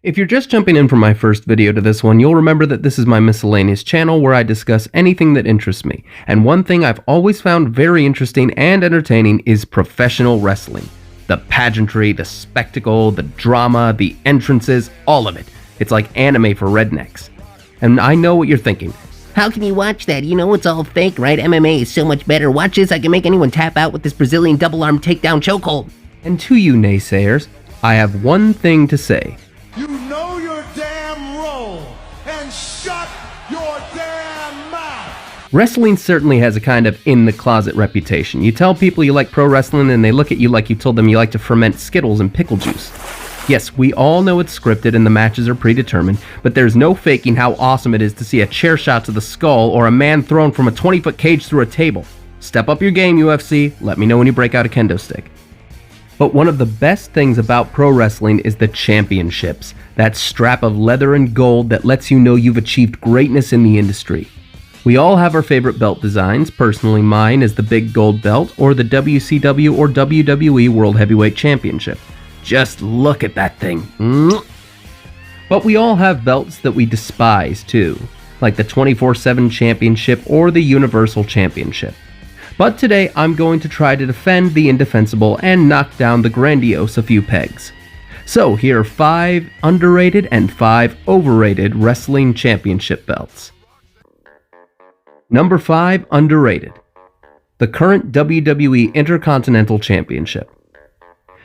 If you're just jumping in from my first video to this one, you'll remember that this is my miscellaneous channel where I discuss anything that interests me. And one thing I've always found very interesting and entertaining is professional wrestling. The pageantry, the spectacle, the drama, the entrances, all of it. It's like anime for rednecks. And I know what you're thinking. How can you watch that? You know it's all fake, right? MMA is so much better. Watch this, I can make anyone tap out with this Brazilian double-arm takedown chokehold. And to you naysayers, I have one thing to say. You know your damn role and shut your damn mouth. Wrestling certainly has a kind of in-the-closet reputation. You tell people you like pro wrestling and they look at you like you told them you like to ferment Skittles and pickle juice. Yes, we all know it's scripted and the matches are predetermined, but there's no faking how awesome it is to see a chair shot to the skull or a man thrown from a 20-foot cage through a table. Step up your game, UFC. Let me know when you break out a kendo stick. But one of the best things about pro wrestling is the championships, that strap of leather and gold that lets you know you've achieved greatness in the industry. We all have our favorite belt designs. Personally, mine is the big gold belt or the WCW or WWE World Heavyweight Championship. Just look at that thing. But we all have belts that we despise too, like the 24/7 Championship or the Universal Championship. But today I'm going to try to defend the indefensible and knock down the grandiose a few pegs. So here are 5 underrated and 5 overrated wrestling championship belts. Number 5, underrated. The current WWE Intercontinental Championship.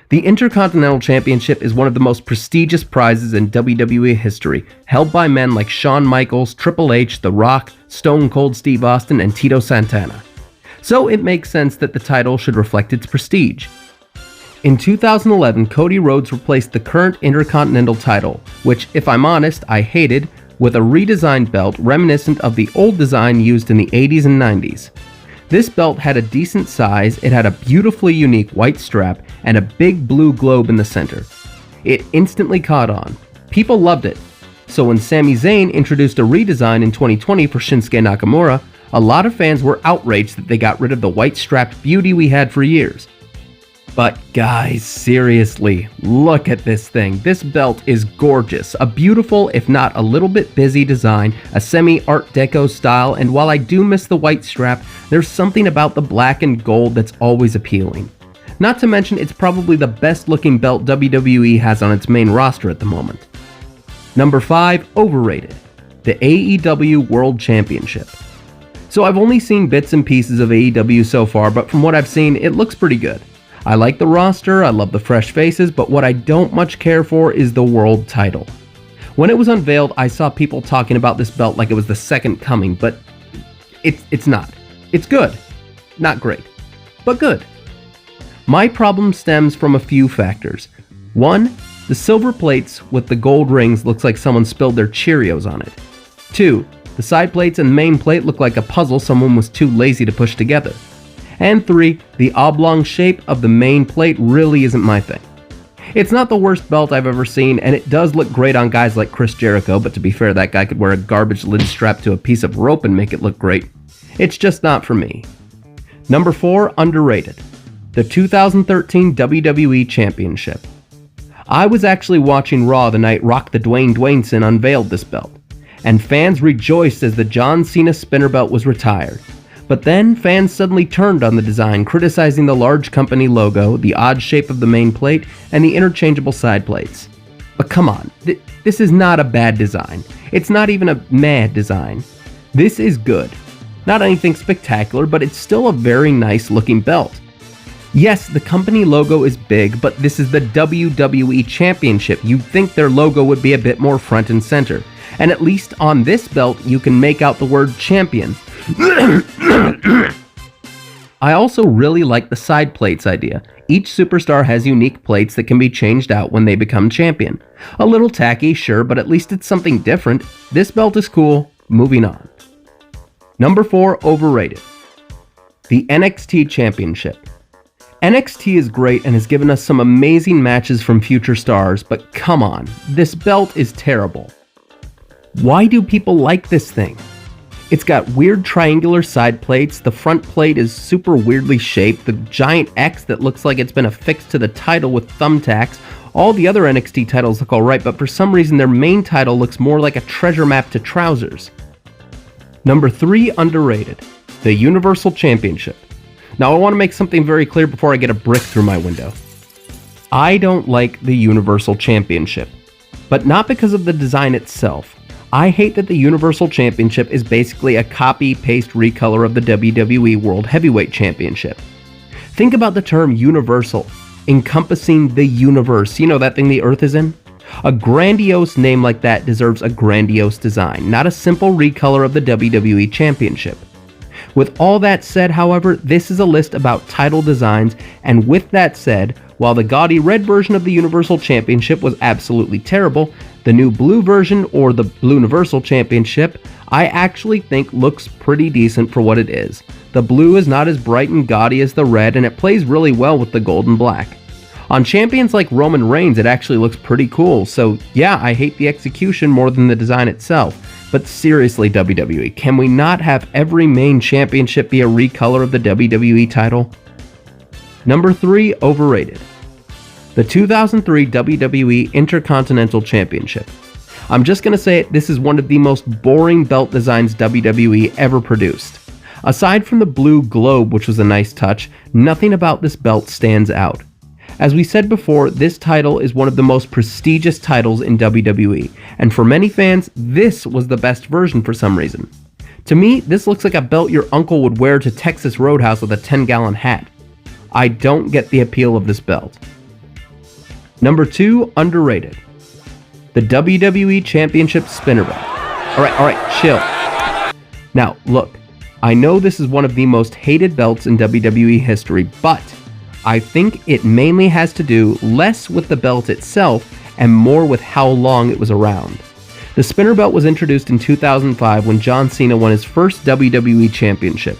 The Intercontinental Championship is one of the most prestigious prizes in WWE history, held by men like Shawn Michaels, Triple H, The Rock, Stone Cold Steve Austin, and Tito Santana. So it makes sense that the title should reflect its prestige. In 2011, Cody Rhodes replaced the current Intercontinental title, which, if I'm honest, I hated, with a redesigned belt reminiscent of the old design used in the 80s and 90s. This belt had a decent size, it had a beautifully unique white strap, and a big blue globe in the center. It instantly caught on. People loved it. So when Sami Zayn introduced a redesign in 2020 for Shinsuke Nakamura, a lot of fans were outraged that they got rid of the white-strapped beauty we had for years. But guys, seriously, look at this thing. This belt is gorgeous. A beautiful, if not a little bit busy design, a semi-Art Deco style, and while I do miss the white strap, there's something about the black and gold that's always appealing. Not to mention, it's probably the best-looking belt WWE has on its main roster at the moment. Number 5, overrated. The AEW World Championship. So I've only seen bits and pieces of AEW so far, but from what I've seen, it looks pretty good. I like the roster, I love the fresh faces, but what I don't much care for is the world title. When it was unveiled, I saw people talking about this belt like it was the second coming, but it's not. It's good. Not great, but good. My problem stems from a few factors. 1, the silver plates with the gold rings looks like someone spilled their Cheerios on it. 2, the side plates and main plate look like a puzzle someone was too lazy to push together. And 3, the oblong shape of the main plate really isn't my thing. It's not the worst belt I've ever seen, and it does look great on guys like Chris Jericho, but to be fair, that guy could wear a garbage lid strapped to a piece of rope and make it look great. It's just not for me. Number 4, underrated. The 2013 WWE Championship. I was actually watching Raw the night Rock the Dwayne Dwayneson unveiled this belt, and fans rejoiced as the John Cena spinner belt was retired. But then, fans suddenly turned on the design, criticizing the large company logo, the odd shape of the main plate, and the interchangeable side plates. But come on, this is not a bad design. It's not even a mad design. This is good. Not anything spectacular, but it's still a very nice looking belt. Yes, the company logo is big, but this is the WWE Championship. You'd think their logo would be a bit more front and center. And at least on this belt, you can make out the word champion. I also really like the side plates idea. Each superstar has unique plates that can be changed out when they become champion. A little tacky, sure, but at least it's something different. This belt is cool. Moving on. Number 4, overrated. The NXT Championship. NXT is great and has given us some amazing matches from future stars, but come on, this belt is terrible. Why do people like this thing? It's got weird triangular side plates, the front plate is super weirdly shaped, the giant X that looks like it's been affixed to the title with thumbtacks, All the other NXT titles look alright, but for some reason their main title looks more like a treasure map to trousers. Number 3 underrated, the Universal Championship. Now I want to make something very clear before I get a brick through my window. I don't like the Universal Championship, but not because of the design itself. I hate that the Universal Championship is basically a copy-paste recolor of the WWE World Heavyweight Championship. Think about the term universal, encompassing the universe. You know that thing the Earth is in? A grandiose name like that deserves a grandiose design, not a simple recolor of the WWE Championship. With all that said, however, this is a list about title designs, and with that said, while the gaudy red version of the Universal Championship was absolutely terrible, the new blue version, or the Blue Universal Championship, I actually think looks pretty decent for what it is. The blue is not as bright and gaudy as the red, and it plays really well with the gold and black. On champions like Roman Reigns, it actually looks pretty cool, so yeah, I hate the execution more than the design itself. But seriously, WWE, can we not have every main championship be a recolor of the WWE title? Number 3, overrated. The 2003 WWE Intercontinental Championship. I'm just gonna say it, this is one of the most boring belt designs WWE ever produced. Aside from the blue globe, which was a nice touch, nothing about this belt stands out. As we said before, this title is one of the most prestigious titles in WWE, and for many fans, this was the best version for some reason. To me, this looks like a belt your uncle would wear to Texas Roadhouse with a 10-gallon hat. I don't get the appeal of this belt. Number 2, underrated. The WWE Championship Spinner Belt. Alright, chill. Now, look, I know this is one of the most hated belts in WWE history, but I think it mainly has to do less with the belt itself and more with how long it was around. The spinner belt was introduced in 2005 when John Cena won his first WWE Championship.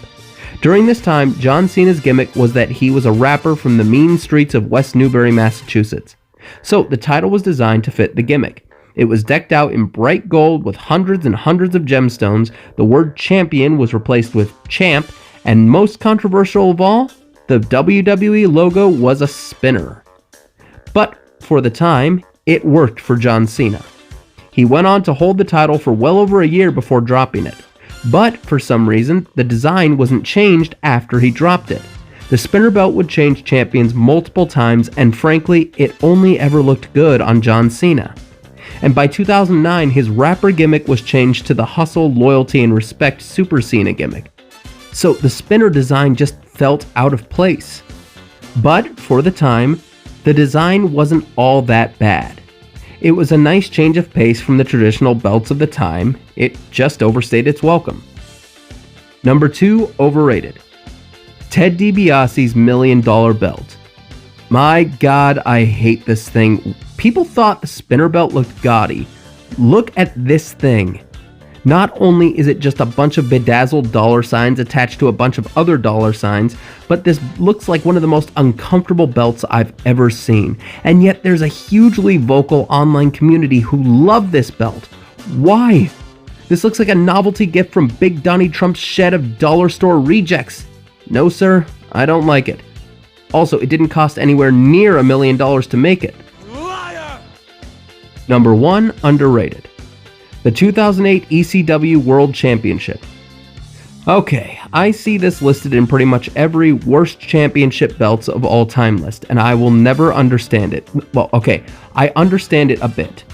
During this time, John Cena's gimmick was that he was a rapper from the mean streets of West Newbury, Massachusetts. So the title was designed to fit the gimmick. It was decked out in bright gold with hundreds and hundreds of gemstones, the word champion was replaced with champ, and most controversial of all, the WWE logo was a spinner. But for the time, it worked for John Cena. He went on to hold the title for well over a year before dropping it. But for some reason, the design wasn't changed after he dropped it. The spinner belt would change champions multiple times, and frankly, it only ever looked good on John Cena. And by 2009, his rapper gimmick was changed to the hustle, loyalty, and respect Super Cena gimmick. So the spinner design just felt out of place. But for the time, the design wasn't all that bad. It was a nice change of pace from the traditional belts of the time. It just overstayed its welcome. Number 2, overrated. Ted DiBiase's $1 million belt. My god, I hate this thing. People thought the spinner belt looked gaudy. Look at this thing. Not only is it just a bunch of bedazzled dollar signs attached to a bunch of other dollar signs, but this looks like one of the most uncomfortable belts I've ever seen. And yet there's a hugely vocal online community who love this belt. Why? This looks like a novelty gift from Big Donnie Trump's shed of dollar store rejects. No sir, I don't like it. Also, it didn't cost anywhere near $1 million to make it. Liar! Number 1, underrated. The 2008 ECW World Championship. Okay, I see this listed in pretty much every worst championship belts of all time list, and I will never understand it. Well, okay, I understand it a bit.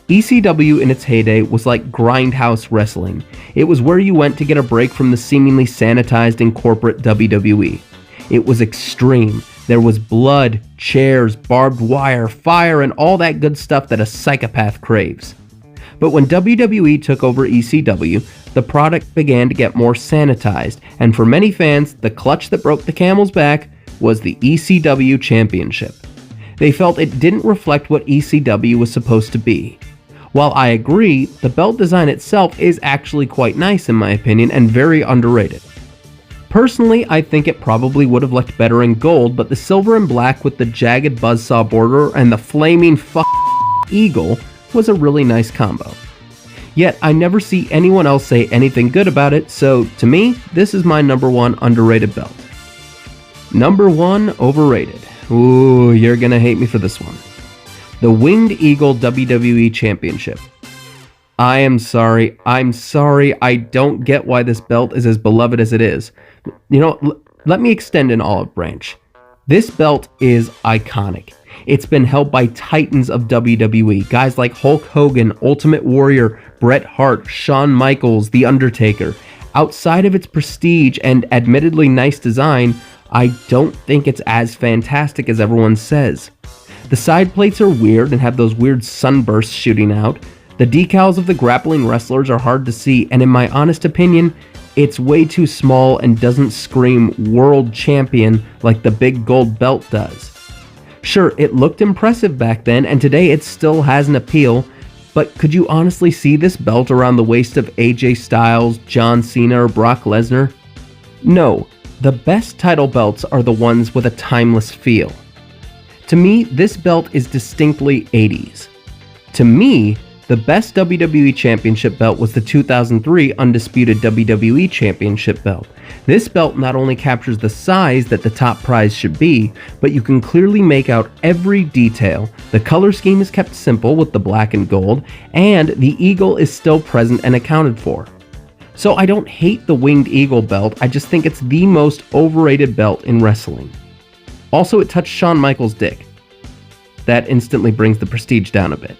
ECW in its heyday was like grindhouse wrestling. It was where you went to get a break from the seemingly sanitized and corporate WWE. It was extreme. There was blood, chairs, barbed wire, fire, and all that good stuff that a psychopath craves. But when WWE took over ECW, the product began to get more sanitized, and for many fans, the clutch that broke the camel's back was the ECW Championship. They felt it didn't reflect what ECW was supposed to be. While I agree, the belt design itself is actually quite nice in my opinion and very underrated. Personally, I think it probably would have looked better in gold, but the silver and black with the jagged buzzsaw border and the flaming eagle was a really nice combo. Yet, I never see anyone else say anything good about it, so to me, this is my number 1 underrated belt. Number 1 overrated. Ooh, you're gonna hate me for this one. the Winged Eagle WWE Championship. I'm sorry, I don't get why this belt is as beloved as it is. Let me extend an olive branch. This belt is iconic. It's been held by titans of WWE, guys like Hulk Hogan, Ultimate Warrior, Bret Hart, Shawn Michaels, The Undertaker. Outside of its prestige and admittedly nice design, I don't think it's as fantastic as everyone says. The side plates are weird and have those weird sunbursts shooting out. The decals of the grappling wrestlers are hard to see, and in my honest opinion, it's way too small and doesn't scream world champion like the big gold belt does. Sure, it looked impressive back then, and today it still has an appeal, but could you honestly see this belt around the waist of AJ Styles, John Cena, or Brock Lesnar? No, the best title belts are the ones with a timeless feel. To me, this belt is distinctly 80s. To me, the best WWE Championship belt was the 2003 Undisputed WWE Championship belt. This belt not only captures the size that the top prize should be, but you can clearly make out every detail. The color scheme is kept simple with the black and gold, and the eagle is still present and accounted for. So I don't hate the Winged Eagle belt, I just think it's the most overrated belt in wrestling. Also, it touched Shawn Michaels' dick. That instantly brings the prestige down a bit.